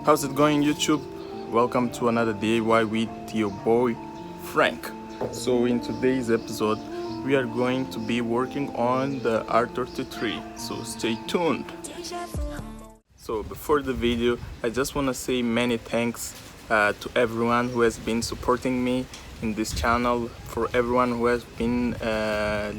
How's it going, YouTube? Welcome to another DIY with your boy Frank. So in today's episode we are going to be working on the r33, so stay tuned. So before the video, I just want to say many thanks to everyone who has been supporting me in this channel, for everyone who has been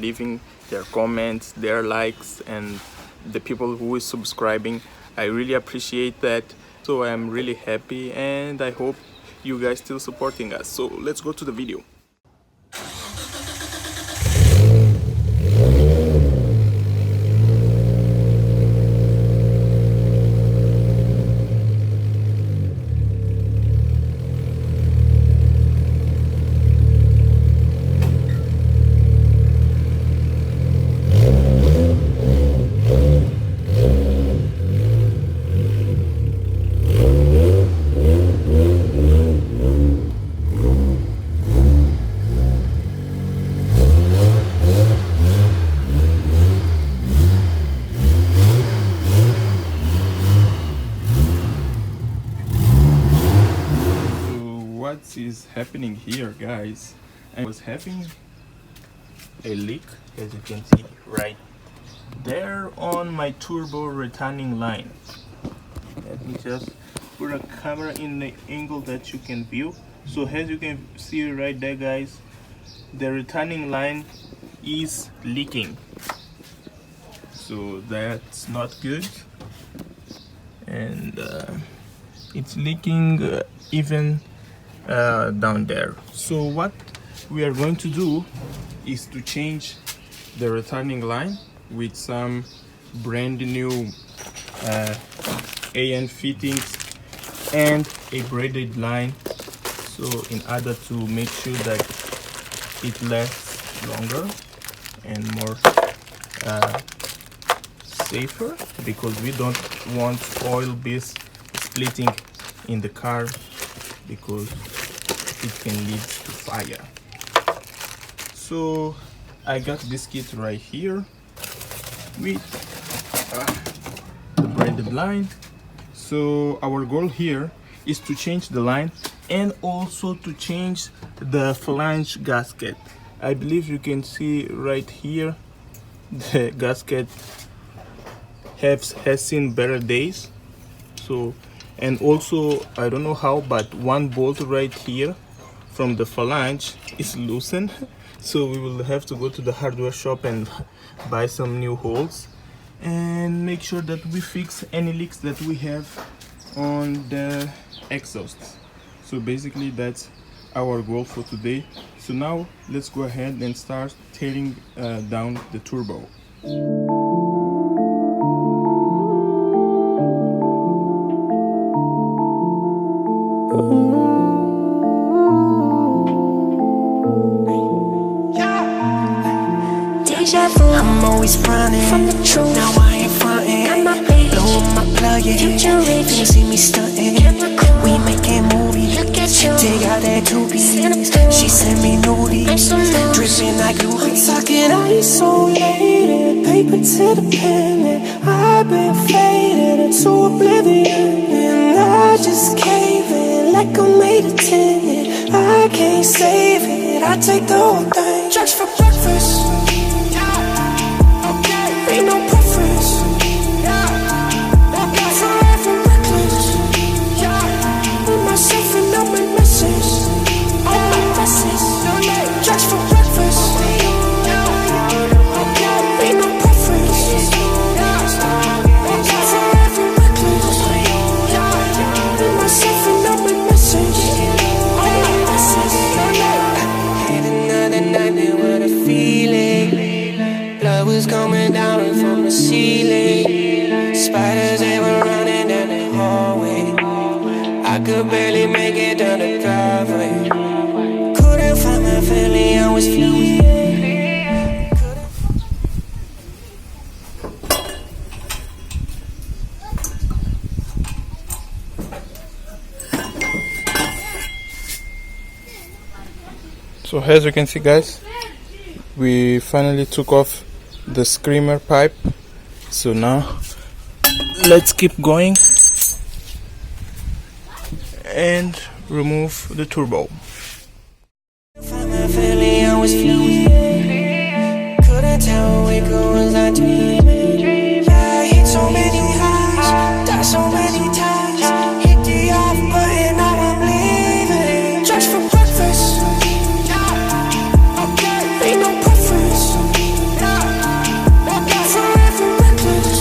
leaving their comments, their likes, and the people who is subscribing. I really appreciate that. So I'm really happy and I hope you guys still supporting us. So let's go to the video. What is happening here, guys? I was having a leak, as you can see right there, on my turbo returning line. Let me just put a camera in the angle that you can view. So as you can see right there, guys, the returning line is leaking, so that's not good. And it's leaking even down there. So what we are going to do is to change the returning line with some brand new AN fittings and a braided line, so in order to make sure that it lasts longer and more safer, because we don't want oil base splitting in the car, because it can lead to fire. So I got this kit right here with the braided line. So our goal here is to change the line and also to change the flange gasket. I believe you can see right here the gasket has seen better days. So, and also I don't know how, but one bolt right here from the flange is loosened, so we will have to go to the hardware shop and buy some new holes and make sure that we fix any leaks that we have on the exhaust. So basically that's our goal for today. So now let's go ahead and start tearing down the turbo. I'm always running from the truth. Now I ain't frontin'. Got my bitch, blow up my plug, yeah. Future rich, you see me stuntin'. We making movies. Take out that doobie. She send me nudies, dripping like Louis. I'm talking isolated, paper to the pen. I've been faded into oblivion, and I just cave in like I'm made of tin. I can't save it, I take the whole thing. Drugs for breakfast. Ain't no preference. Forever reckless. With myself and all my messes. All my messes. Drugs for breakfast. Ain't no preference. Forever reckless. With myself and all my messes. All my messes. Had another night with a feeling. Blood was coming down from the ceiling. Spiders ever running down the hallway. I could barely make it down the driveway. Couldn't find my family, I was fleeing. So as you can see, guys, we finally took off the screamer pipe. So now let's keep going. and remove the turbo. Couldn't tell we was I dreaming. Yeah, I hit so many highs, died so many times. Hit the off button, now I'm leaving. Just for breakfast. Ain't no preference. Forever reckless.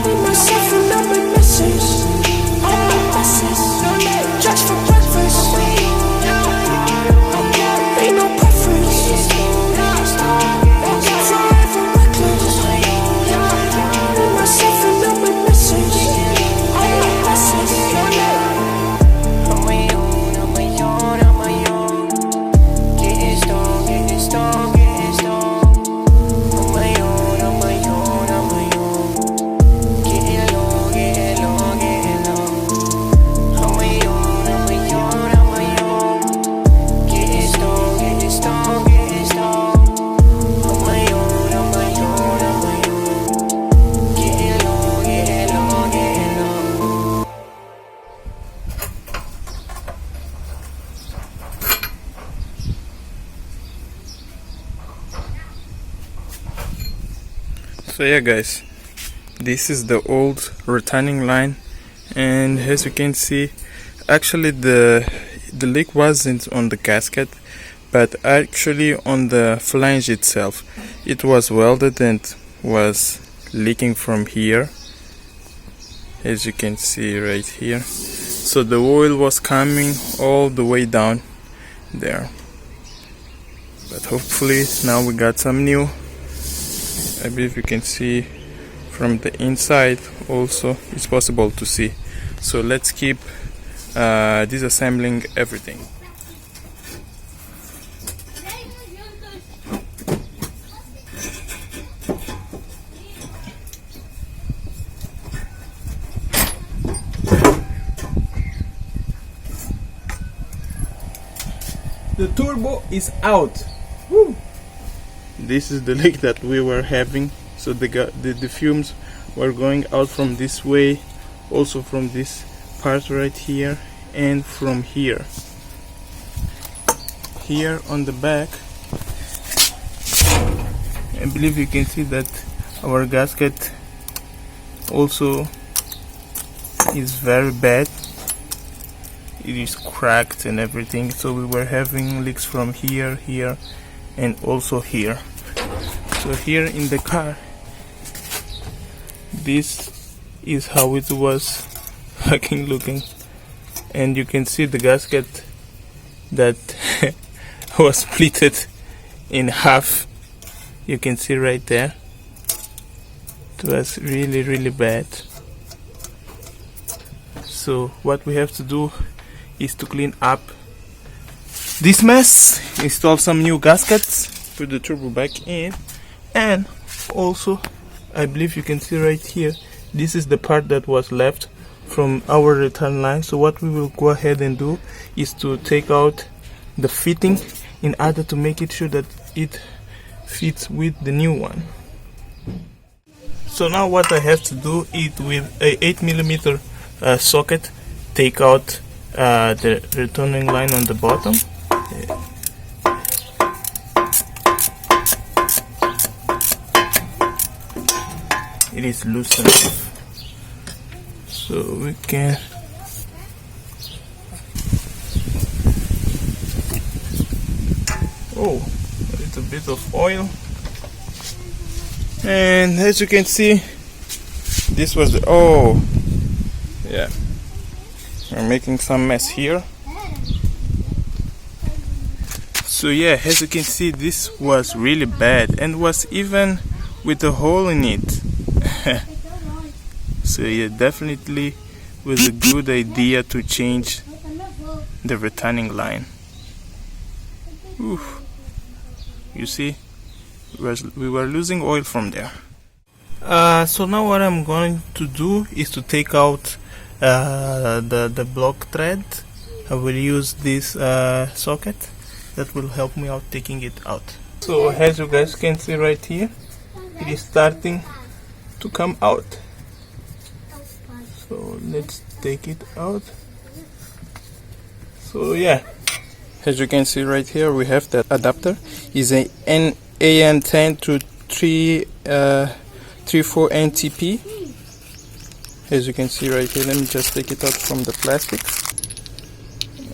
With myself and I'm a message. Just for breakfast. Ain't no preference. Forever reckless. With myself and I'm a message. On my own, on my own, on my own. Getting strong, getting strong, getting strong. On my own, on my own, on my own. Getting low, getting low, getting low. On my own, on my own, on my own. Getting strong, getting strong, getting strong. On my own, on my own, on my own. Getting low, getting low, getting low. So yeah guys, this is the old returning line, and as you can see, actually the leak wasn't on the gasket, but actually on the flange itself. It was welded and was leaking from here, as you can see right here. So the oil was coming all the way down there, but hopefully now we got some new. I believe you can see from the inside also, it's possible to see. So let's keep disassembling everything. The turbo is out. Woo! This is the leak that we were having. So the fumes were going out from this way, also from this part right here, and from here. Here on the back, I believe you can see that our gasket also is very bad. It is cracked and everything. So we were having leaks from here, here, and also here. So here in the car, this is how it was fucking looking, and you can see the gasket that was splitted in half. You can see right there. It was really bad. So what we have to do is to clean up this mess, install some new gaskets, put the turbo back in, and also I believe you can see right here, this is the part that was left from our return line. So what we will go ahead and do is to take out the fitting in order to make it sure that it fits with the new one. So now what I have to do is with a 8mm socket take out the returning line on the bottom. It is loose enough, so we can a little bit of oil, and as you can see, this was the yeah, we're making some mess here. So yeah, as you can see, this was really bad and was even with a hole in it. So yeah, definitely was a good idea to change the returning line. Oof. You see, we were losing oil from there. So now what I'm going to do is to take out the block thread. I will use this socket that will help me out taking it out. So as you guys can see right here, it is starting to come out. So let's take it out. So yeah, as you can see right here, we have that adapter is a AN10 to 34 NTP. As you can see right here, let me just take it out from the plastic,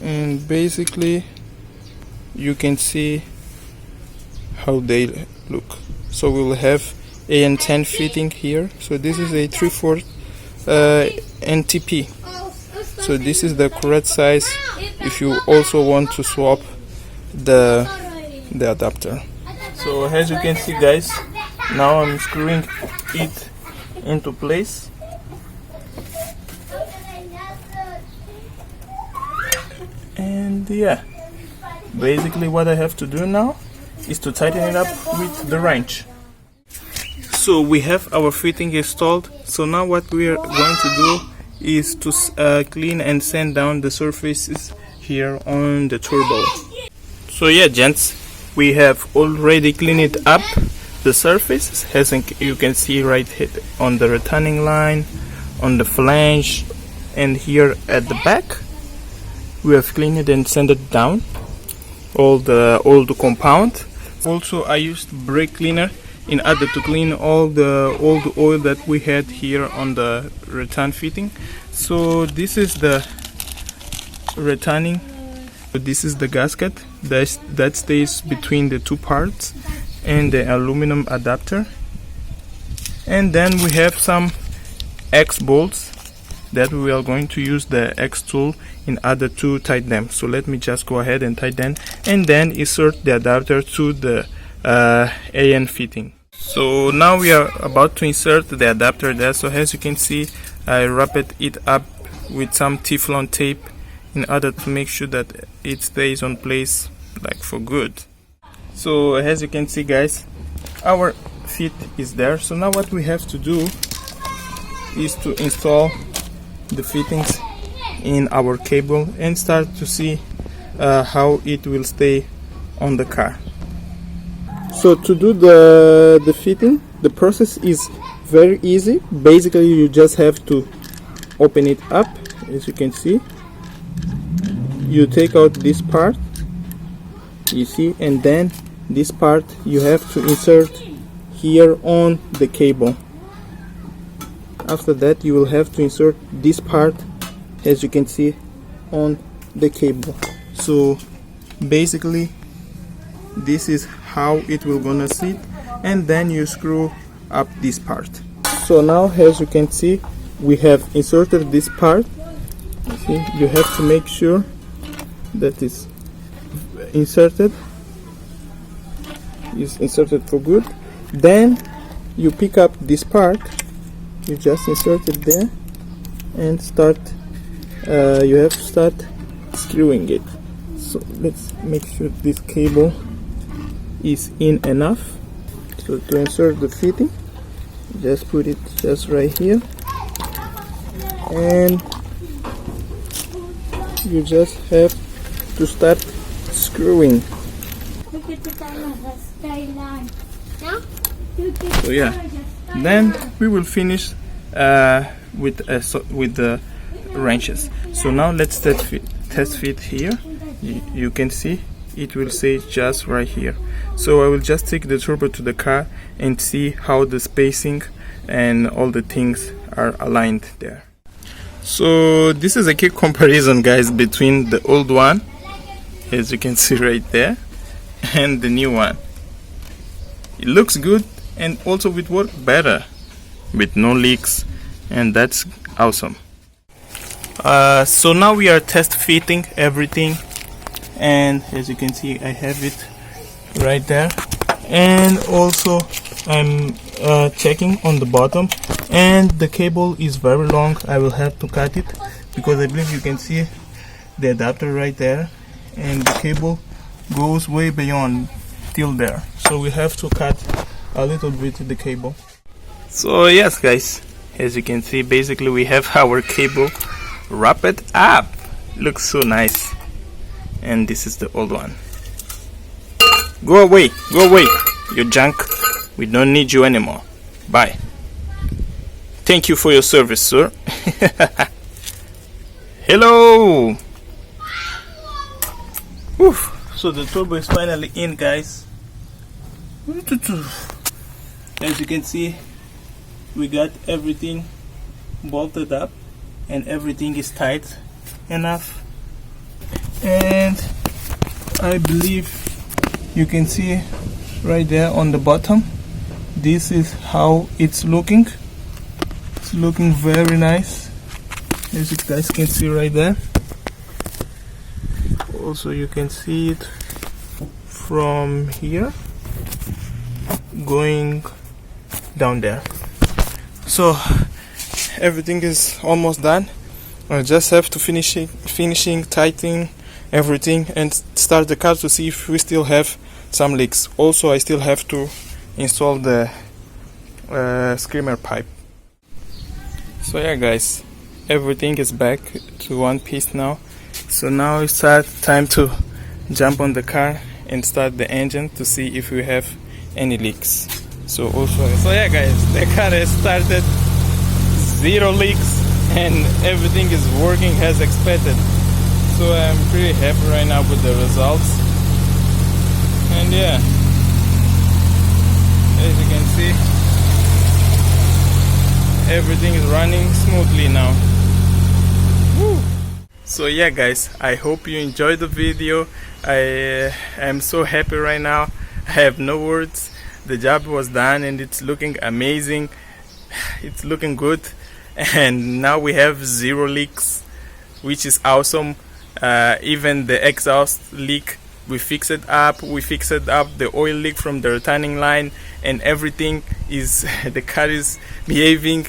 and basically you can see how they look. So we will have AN10 fitting here. So this is a 3/4 NTP. So this is the correct size if you also want to swap the adapter. So as you can see guys, now I'm screwing it into place. And yeah, basically what I have to do now is to tighten it up with the wrench. So we have our fitting installed. So now what we are going to do is to clean and sand down the surfaces here on the turbo. So yeah gents, we have already cleaned it up, the surface, as you can see right here on the returning line, on the flange, and here at the back. We have cleaned it and sanded down all the compound. Also I used brake cleaner in order to clean all the oil that we had here on the return fitting. So this is the returning. This is the gasket that stays between the two parts and the aluminum adapter. And then we have some X bolts that we are going to use the X tool in order to tighten them. So let me just go ahead and tighten and then insert the adapter to the AN fitting. So now we are about to insert the adapter there. So as you can see, I wrapped it up with some Teflon tape in order to make sure that it stays on place like for good. So as you can see guys, our fit is there. So now what we have to do is to install the fittings in our cable and start to see how it will stay on the car. So to do the fitting, the process is very easy. Basically you just have to open it up. As you can see, you take out this part, you see, and then this part you have to insert here on the cable. After that you will have to insert this part, as you can see, on the cable. So basically this is how it will gonna sit, and then you screw up this part. So now as you can see, we have inserted this part. See, you have to make sure that is inserted for good. Then you pick up this part, you just insert it there and start you have to start screwing it. So let's make sure this cable is in enough. So to insert the fitting, just put it just right here, and you just have to start screwing. So yeah, then we will finish with the wrenches. So now let's test fit here. You can see it will say just right here. So I will just take the turbo to the car and see how the spacing and all the things are aligned there. So this is a quick comparison guys between the old one, as you can see right there, and the new one. It looks good, and also it works better with no leaks, and that's awesome. So now we are test fitting everything, and as you can see I have it right there, and also I'm checking on the bottom, and the cable is very long. I will have to cut it because I believe you can see the adapter right there, and the cable goes way beyond till there, so we have to cut a little bit the cable. So yes guys, as you can see, basically we have our cable wrapped up. Looks so nice. And this is the old one. Go away, you junk. We don't need you anymore. Bye. Thank you for your service, sir. Hello. Whew. So the turbo is finally in, guys. As you can see, we got everything bolted up and everything is tight enough, and I believe you can see right there on the bottom, this is how it's looking. It's looking very nice, as you guys can see right there. Also you can see it from here going down there. So everything is almost done. I just have to finishing tightening everything and start the car to see if we still have some leaks. Also I still have to install the screamer pipe. So yeah guys, everything is back to one piece now. So now it's time to jump on the car and start the engine to see if we have any leaks. So yeah guys, the car has started, 0 leaks, and everything is working as expected. So I'm pretty happy right now with the results. And yeah, as you can see, everything is running smoothly now. Woo. So yeah guys, I hope you enjoyed the video. I am so happy right now. I have no words. The job was done and it's looking amazing. It's looking good, and now we have 0 leaks, which is awesome. Even the exhaust leak, we fixed it up. We fixed up the oil leak from the returning line, and everything is the car is behaving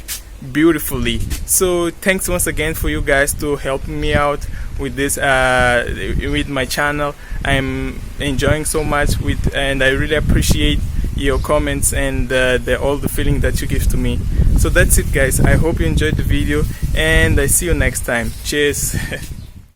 beautifully. So thanks once again for you guys to help me out with this with my channel. I'm enjoying so much and I really appreciate your comments and all the feeling that you give to me. So that's it guys, I hope you enjoyed the video and I see you next time. Cheers.